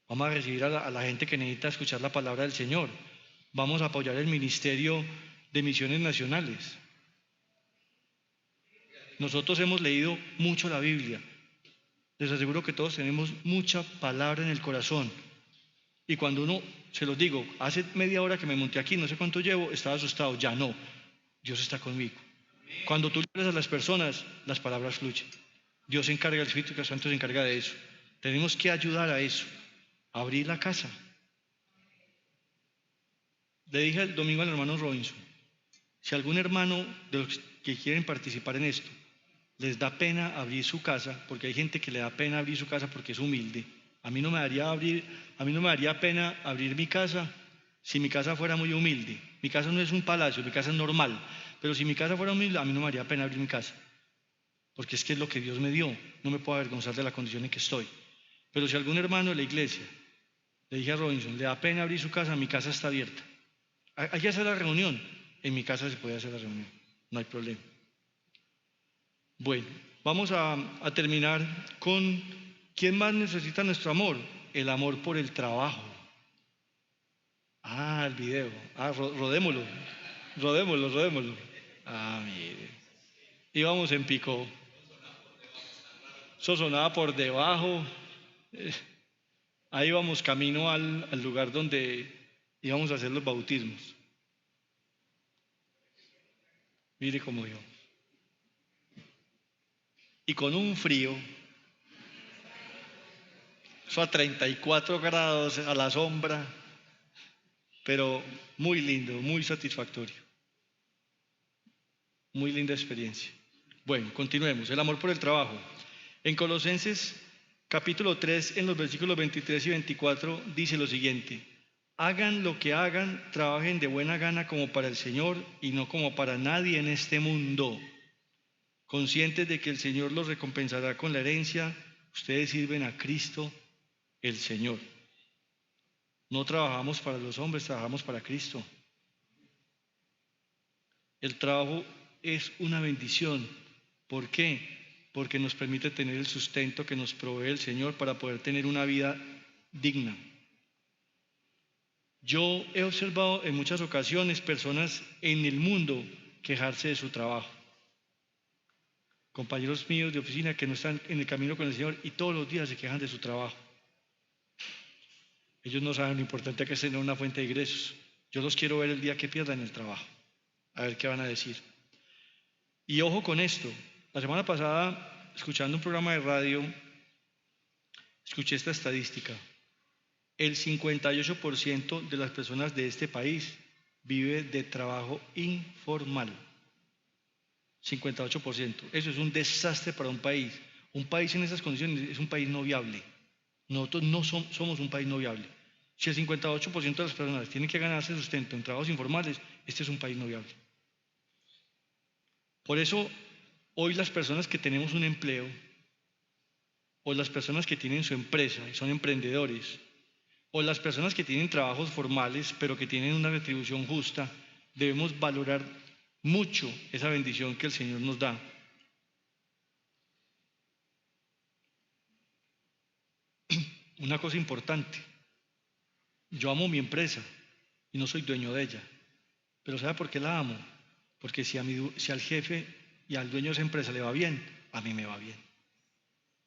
Speaker 2: Vamos a recibir a la gente que necesita escuchar la palabra del Señor. Vamos a apoyar el Ministerio de Misiones Nacionales. Nosotros hemos leído mucho la Biblia. Les aseguro que todos tenemos mucha palabra en el corazón. Y cuando uno, se los digo, hace media hora que me monté aquí, no sé cuánto llevo, estaba asustado. Ya no. Dios está conmigo. Cuando tú le hablas a las personas, las palabras fluyen. Dios se encarga, el Espíritu Santo se encarga de eso. Tenemos que ayudar a eso. Abrir la casa. Le dije el domingo al hermano Robinson, si algún hermano de los que quieren participar en esto les da pena abrir su casa, porque hay gente que le da pena abrir su casa porque es humilde. A mí no me daría pena abrir mi casa si mi casa fuera muy humilde. Mi casa no es un palacio, mi casa es normal, pero si mi casa fuera humilde, a mí no me daría pena abrir mi casa, porque es que es lo que Dios me dio, no me puedo avergonzar de la condición en que estoy. Pero si algún hermano de la iglesia, le dije a Robinson, le da pena abrir su casa, mi casa está abierta. Hay que hacer la reunión, en mi casa se puede hacer la reunión, no hay problema. Bueno, vamos a terminar con ¿quién más necesita nuestro amor? El amor por el trabajo. El video. Rodémoslo. Mire. Íbamos en pico. Eso sonaba por debajo. Ahí íbamos camino al lugar donde íbamos a hacer los bautismos. Mire cómo yo. Y con un frío, eso a 34 grados a la sombra, pero muy lindo, muy satisfactorio. Muy linda experiencia. Bueno, continuemos. El amor por el trabajo. En Colosenses capítulo 3, en los versículos 23 y 24, dice lo siguiente: hagan lo que hagan, trabajen de buena gana como para el Señor y no como para nadie en este mundo. Conscientes de que el Señor los recompensará con la herencia, ustedes sirven a Cristo el Señor. No trabajamos para los hombres, trabajamos para Cristo. El trabajo es una bendición. ¿Por qué? Porque nos permite tener el sustento que nos provee el Señor para poder tener una vida digna. Yo he observado en muchas ocasiones personas en el mundo quejarse de su trabajo. Compañeros míos de oficina que no están en el camino con el Señor y todos los días se quejan de su trabajo. Ellos no saben lo importante que es tener una fuente de ingresos. Yo los quiero ver el día que pierdan el trabajo, a ver qué van a decir. Y ojo con esto, la semana pasada, escuchando un programa de radio, escuché esta estadística. El 58% de las personas de este país vive de trabajo informal. 58%. Eso es un desastre para un país. Un país en esas condiciones es un país no viable. Nosotros no somos un país no viable. Si el 58% de las personas tienen que ganarse sustento en trabajos informales, este es un país no viable. Por eso, hoy las personas que tenemos un empleo, o las personas que tienen su empresa y son emprendedores, o las personas que tienen trabajos formales pero que tienen una retribución justa, debemos valorar mucho esa bendición que el Señor nos da. Una cosa importante, yo amo mi empresa y no soy dueño de ella, pero ¿sabe por qué la amo? Porque si al jefe y al dueño de esa empresa le va bien, a mí me va bien.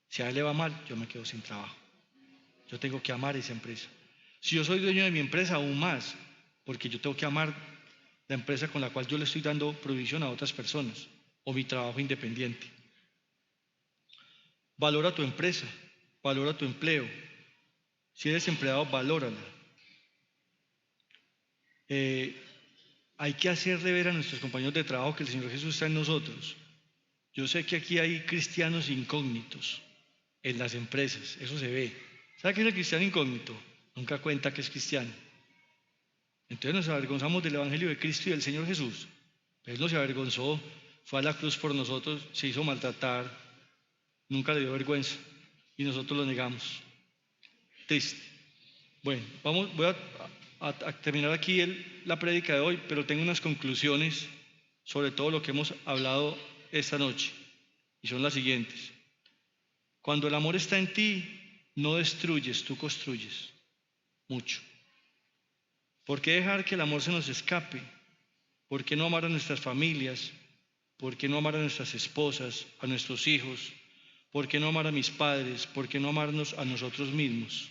Speaker 2: Si a él le va mal, yo me quedo sin trabajo. Yo tengo que amar esa empresa. Si yo soy dueño de mi empresa, aún más, porque yo tengo que amar la empresa con la cual yo le estoy dando provisión a otras personas, o mi trabajo independiente. Valora tu empresa, valora tu empleo. Si eres empleado, valórala. hay que hacerle ver a nuestros compañeros de trabajo que el Señor Jesús está en nosotros. Yo sé que aquí hay cristianos incógnitos en las empresas, eso se ve. ¿Sabe qué es el cristiano incógnito? Nunca cuenta que es cristiano. Entonces nos avergonzamos del Evangelio de Cristo y del Señor Jesús. Él no se avergonzó, fue a la cruz por nosotros, se hizo maltratar, nunca le dio vergüenza y nosotros lo negamos. Triste. Bueno, voy a terminar aquí la prédica de hoy, pero tengo unas conclusiones sobre todo lo que hemos hablado esta noche, y son las siguientes. Cuando el amor está en ti, no destruyes, tú construyes mucho. ¿Por qué dejar que el amor se nos escape? ¿Por qué no amar a nuestras familias? ¿Por qué no amar a nuestras esposas, a nuestros hijos? ¿Por qué no amar a mis padres? ¿Por qué no amarnos a nosotros mismos?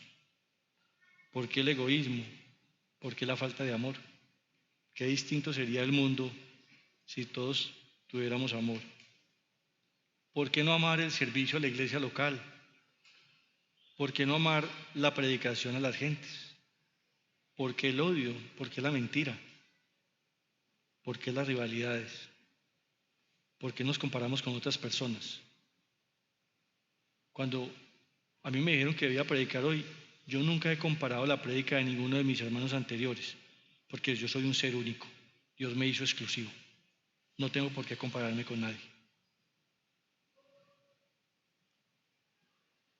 Speaker 2: ¿Por qué el egoísmo? ¿Por qué la falta de amor? Qué distinto sería el mundo si todos tuviéramos amor. ¿Por qué no amar el servicio a la iglesia local? ¿Por qué no amar la predicación a las gentes? ¿Por qué el odio? ¿Por qué la mentira? ¿Por qué las rivalidades? ¿Por qué nos comparamos con otras personas? Cuando a mí me dijeron que debía predicar hoy, yo nunca he comparado la prédica de ninguno de mis hermanos anteriores, porque yo soy un ser único. Dios me hizo exclusivo. No tengo por qué compararme con nadie.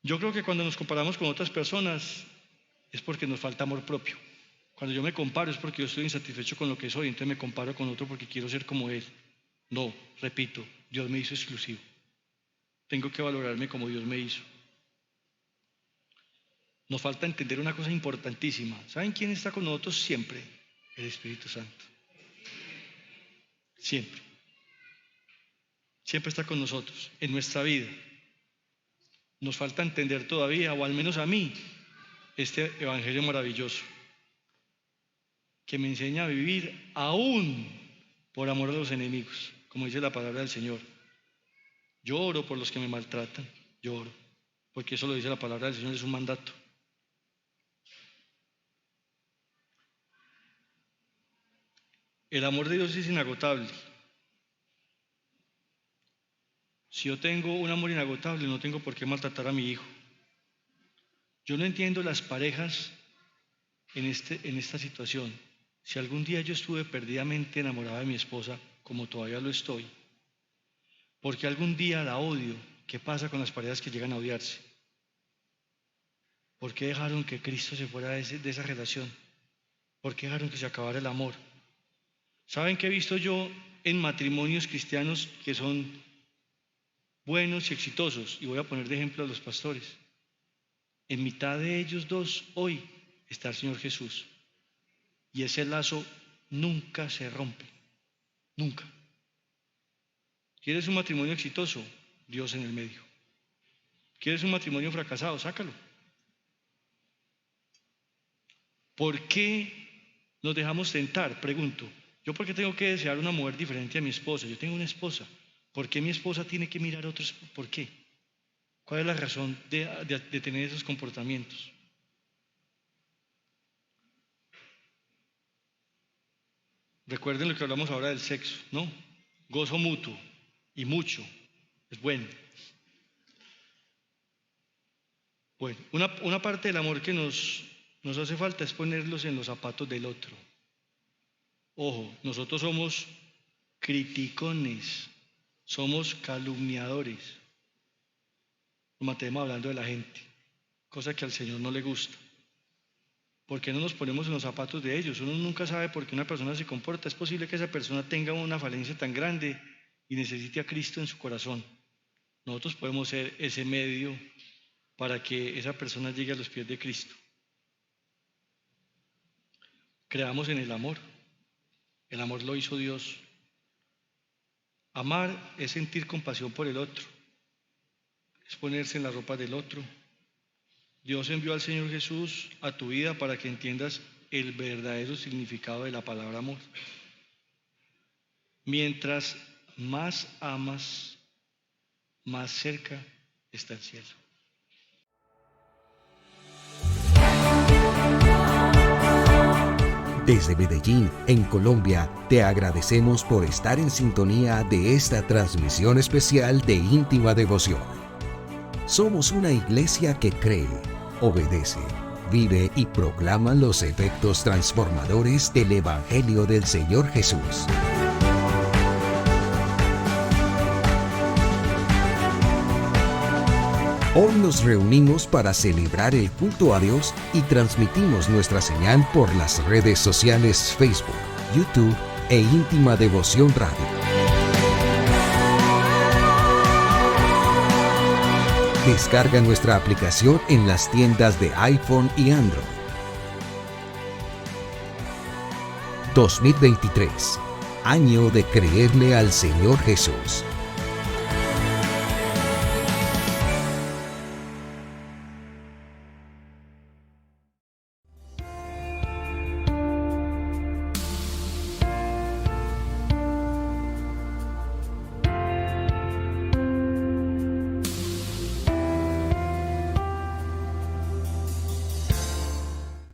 Speaker 2: Yo creo que cuando nos comparamos con otras personas es porque nos falta amor propio. Cuando yo me comparo es porque yo estoy insatisfecho con lo que soy, entonces me comparo con otro porque quiero ser como él. No, repito, Dios me hizo exclusivo. Tengo que valorarme como Dios me hizo. Nos falta entender una cosa importantísima. ¿Saben quién está con nosotros siempre? El Espíritu Santo. Siempre. Siempre está con nosotros, en nuestra vida. Nos falta entender todavía, o al menos a mí, este evangelio maravilloso, que me enseña a vivir aún por amor a los enemigos, como dice la palabra del Señor. Yo oro por los que me maltratan, yo oro, porque eso lo dice la palabra del Señor, es un mandato. El amor de Dios es inagotable. Si yo tengo un amor inagotable, no tengo por qué maltratar a mi hijo. Yo no entiendo las parejas en esta situación. Si algún día yo estuve perdidamente enamorado de mi esposa, como todavía lo estoy, ¿por qué algún día la odio? ¿Qué pasa con las parejas que llegan a odiarse? ¿Por qué dejaron que Cristo se fuera de esa relación? ¿Por qué dejaron que se acabara el amor? ¿Saben qué he visto yo en matrimonios cristianos que son buenos y exitosos? Y voy a poner de ejemplo a los pastores. En mitad de ellos dos hoy está el Señor Jesús. Y ese lazo nunca se rompe. Nunca. ¿Quieres un matrimonio exitoso? Dios en el medio. ¿Quieres un matrimonio fracasado? Sácalo. ¿Por qué nos dejamos tentar? Pregunto. ¿Yo por qué tengo que desear una mujer diferente a mi esposa? Yo tengo una esposa. ¿Por qué mi esposa tiene que mirar a otros? ¿Por qué? ¿Cuál es la razón de tener esos comportamientos? Recuerden lo que hablamos ahora del sexo, ¿no? Gozo mutuo y mucho. Es bueno. Bueno, una parte del amor que nos hace falta es ponerlos en los zapatos del otro. Ojo, nosotros somos criticones, somos calumniadores. Nos mantenemos hablando de la gente, cosa que al Señor no le gusta. ¿Por qué no nos ponemos en los zapatos de ellos? Uno nunca sabe por qué una persona se comporta. Es posible que esa persona tenga una falencia tan grande y necesite a Cristo en su corazón. Nosotros podemos ser ese medio para que esa persona llegue a los pies de Cristo. Creamos en el amor. El amor lo hizo Dios. Amar es sentir compasión por el otro. Es ponerse en la ropa del otro. Dios envió al Señor Jesús a tu vida para que entiendas el verdadero significado de la palabra amor. Mientras más amas, más cerca está el cielo.
Speaker 1: Desde Medellín, en Colombia, te agradecemos por estar en sintonía de esta transmisión especial de íntima devoción. Somos una iglesia que cree, obedece, vive y proclama los efectos transformadores del Evangelio del Señor Jesús. Hoy nos reunimos para celebrar el culto a Dios y transmitimos nuestra señal por las redes sociales Facebook, YouTube e Íntima Devoción Radio. Descarga nuestra aplicación en las tiendas de iPhone y Android. 2023, año de creerle al Señor Jesús.